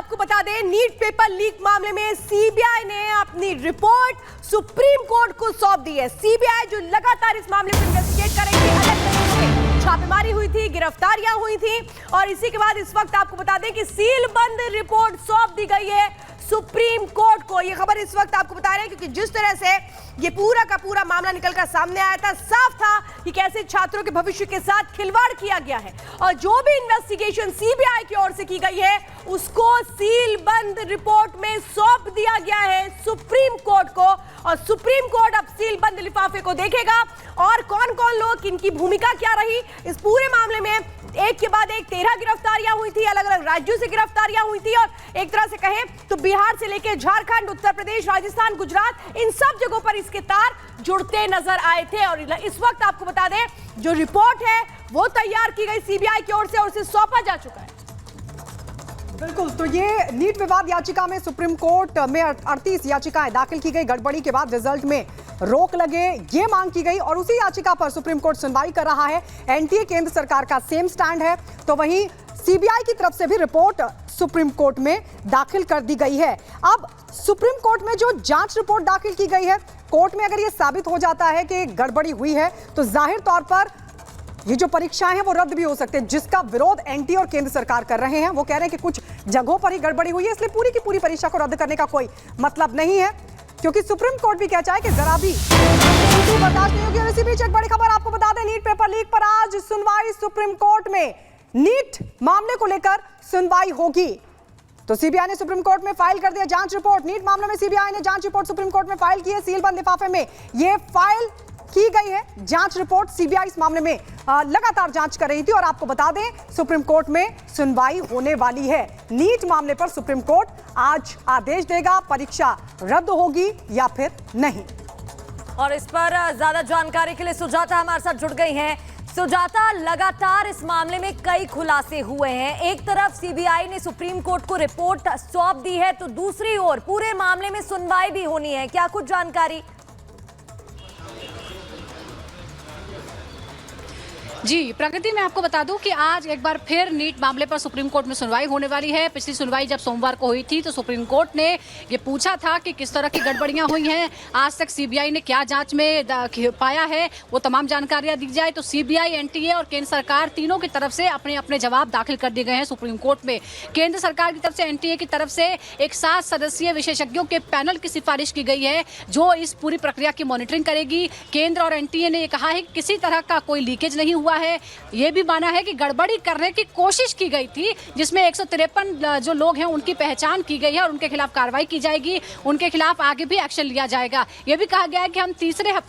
आपको बता दें, नीट पेपर लीक मामले में सीबीआई ने अपनी रिपोर्ट सुप्रीम कोर्ट को सौंप दी है। सीबीआई जो लगातार इस मामले को इन्वेस्टिगेट करेगी, अलग तरीके से छापेमारी हुई थी, गिरफ्तारियां हुई थी और इसी के बाद इस वक्त आपको बता दें कि सील बंद रिपोर्ट सौंप दी गई है सुप्रीम कोर्ट को। यह खबर इस वक्त आपको बता रहे हैं क्योंकि जिस तरह से ये पूरा का पूरा मामला निकलकर सामने आया था, साफ था कि कैसे छात्रों के भविष्य के साथ खिलवाड़ किया गया है और जो भी इन्वेस्टिगेशन सीबीआई की ओर से की गई है उसको सील बंद रिपोर्ट में सौंप दिया गया है सुप्रीम कोर्ट को और सुप्रीम कोर्ट अब सील बंद लिफाफे को देखेगा और कौन कौन लोग, इनकी भूमिका क्या रही इस पूरे मामले में। एक के बाद एक 13 गिरफ्तारियां हुई थी, अलग अलग राज्यों से गिरफ्तारियां हुई थी और एक तरह से कहें तो बिहार से लेकर झारखंड, उत्तर प्रदेश, राजस्थान, गुजरात, इन सब जगहों पर इसके तार जुड़ते नजर आए थे। और इस वक्त आपको बता दें जो रिपोर्ट है वो तैयार की गई सीबीआई की ओर से और उसे सौंपा जा चुका है। बिल्कुल, तो ये नीट विवाद याचिका में सुप्रीम कोर्ट में 38 याचिकाएं दाखिल की गई। गड़बड़ी के बाद रिजल्ट में रोक लगे, ये मांग की गई और उसी याचिका पर सुप्रीम कोर्ट सुनवाई कर रहा है। एनटीए केंद्र सरकार का सेम स्टैंड है, तो वहीं सीबीआई की तरफ से भी रिपोर्ट सुप्रीम कोर्ट में दाखिल कर दी गई है। अब सुप्रीम कोर्ट में जो जांच रिपोर्ट दाखिल की गई है, कोर्ट में अगर यह साबित हो जाता है कि गड़बड़ी हुई है तो जाहिर तौर पर ये जो परीक्षाएं हैं वो रद्द भी हो सकते हैं, जिसका विरोध एनटीए और केंद्र सरकार कर रहे हैं। वो कह रहे हैं कि कुछ जगहों पर ही गड़बड़ी हुई है, इसलिए पूरी की पूरी परीक्षा को रद्द करने का कोई मतलब नहीं है, क्योंकि सुप्रीम कोर्ट भी कहता है कि जरा भी बर्दाश्त नहीं होगी। और इसी बीच एक बड़ी खबर आपको बता दें, नीट पेपर लीक पर आज सुनवाई सुप्रीम कोर्ट में। नीट मामले को लेकर सुनवाई होगी, तो सीबीआई ने सुप्रीम कोर्ट में फाइल कर दिया जांच रिपोर्ट। नीट मामले में सीबीआई ने जांच रिपोर्ट सुप्रीम कोर्ट में फाइल की है, सील बंद लिफाफे में ये फाइल की गई है जांच रिपोर्ट। सीबीआई इस मामले में लगातार जांच कर रही थी और आपको बता दें सुप्रीम कोर्ट में सुनवाई होने वाली है। नीट मामले पर सुप्रीम कोर्ट आज आदेश देगा, परीक्षा रद्द होगी या फिर नहीं। और इस पर ज्यादा जानकारी के लिए सुजाता हमारे साथ जुड़ गई हैं। सुजाता, लगातार इस मामले में कई खुलासे हुए हैं। एक तरफ सीबीआई ने सुप्रीम कोर्ट को रिपोर्ट सौंप दी है तो दूसरी ओर पूरे मामले में सुनवाई भी होनी है, क्या कुछ जानकारी? जी प्रगति, मैं आपको बता दूं कि आज एक बार फिर नीट मामले पर सुप्रीम कोर्ट में सुनवाई होने वाली है। पिछली सुनवाई जब सोमवार को हुई थी तो सुप्रीम कोर्ट ने ये पूछा था कि किस तरह की गड़बड़ियां हुई हैं, आज तक सीबीआई ने क्या जांच में पाया है, वो तमाम जानकारियां दी जाए। तो सीबीआई, एनटीए और केंद्र सरकार तीनों की तरफ से अपने अपने जवाब दाखिल कर दिए गए हैं सुप्रीम कोर्ट में। केंद्र सरकार की तरफ से, एनटीए की तरफ से एक 7 सदस्यीय विशेषज्ञों के पैनल की सिफारिश की गई है जो इस पूरी प्रक्रिया की मॉनिटरिंग करेगी। केंद्र और एनटीए ने कहा है कि किसी तरह का कोई लीकेज नहीं हुआ है। यह भी माना है कि गड़बड़ी करने की कोशिश की गई थी, जिसमें 153 जो लोग हैं उनकी पहचान की गई है और उनके खिलाफ कार्रवाई की जाएगी, उनके खिलाफ आगे भी एक्शन लिया जाएगा। यह भी कहा गया है कि हम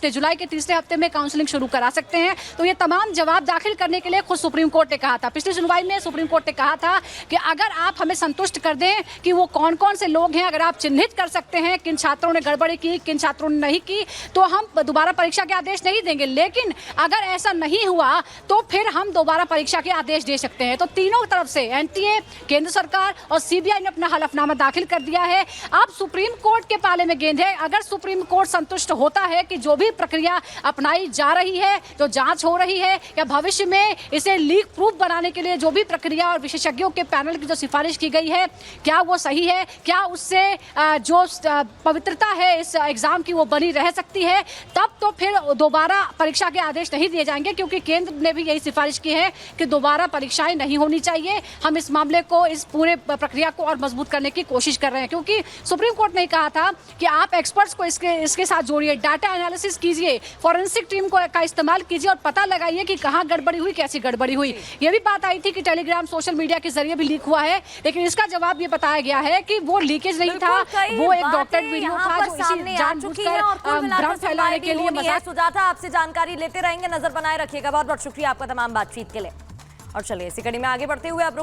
जुलाई के तीसरे हफ्ते में काउंसलिंग शुरू करा सकते हैं। तो ये तमाम जवाब दाखिल करने के लिए खुद सुप्रीम कोर्ट ने कहा था। पिछली सुनवाई में सुप्रीम कोर्ट ने कहा था कि अगर आप हमें संतुष्ट कर दें कि वो कौन कौन से लोग हैं, अगर आप चिन्हित कर सकते हैं किन छात्रों ने गड़बड़ी की, किन छात्रों ने नहीं की, तो हम दोबारा परीक्षा के आदेश नहीं देंगे। लेकिन अगर ऐसा नहीं हुआ तो फिर हम दोबारा परीक्षा के आदेश दे सकते हैं। तो तीनों तरफ से एनटीए, केंद्र सरकार और सीबीआई ने अपना हलफनामा दाखिल कर दिया है। अब सुप्रीम कोर्ट के पाले में गेंद है। अगर सुप्रीम कोर्ट संतुष्ट होता है कि जो भी प्रक्रिया अपनाई जा रही है, जो जांच हो रही है, या भविष्य में इसे लीक प्रूफ बनाने के लिए जो भी प्रक्रिया और विशेषज्ञों के पैनल की जो सिफारिश की गई है, क्या वो सही है, क्या उससे जो पवित्रता है इस एग्जाम की वो बनी रह सकती है, तब तो फिर दोबारा परीक्षा के आदेश नहीं दिए जाएंगे। क्योंकि केंद्र ने भी यही सिफारिश की है कि दोबारा परीक्षाएं नहीं होनी चाहिए। हम इस मामले को, इस पूरे प्रक्रिया को और मजबूत करने की कोशिश कर रहे हैं, क्योंकि सुप्रीम कोर्ट ने कहा था कि आप एक्सपर्ट्स को इसके साथ जोड़िए, डाटा एनालिसिस कीजिए, फॉरेंसिक टीम का इस्तेमाल कीजिए और पता लगाइए कि कहां गड़बड़ी हुई, कैसी गड़बड़ी हुई। यह भी बात आई थी कि टेलीग्राम, सोशल मीडिया के जरिए भी लीक हुआ है, लेकिन इसका जवाब ये बताया गया है कि वो लीकेज नहीं था, वो एक डॉक्टरेड वीडियो था जो इसी जानबूझकर भ्रम फैलाने के लिए मजाक। सुजाता, आपसे जानकारी लेते रहेंगे, नजर बनाए रखिएगा। बहुत बहुत शुक्रिया आपका तमाम बातचीत के लिए। और चलिए इसी कड़ी में आगे बढ़ते हुए अब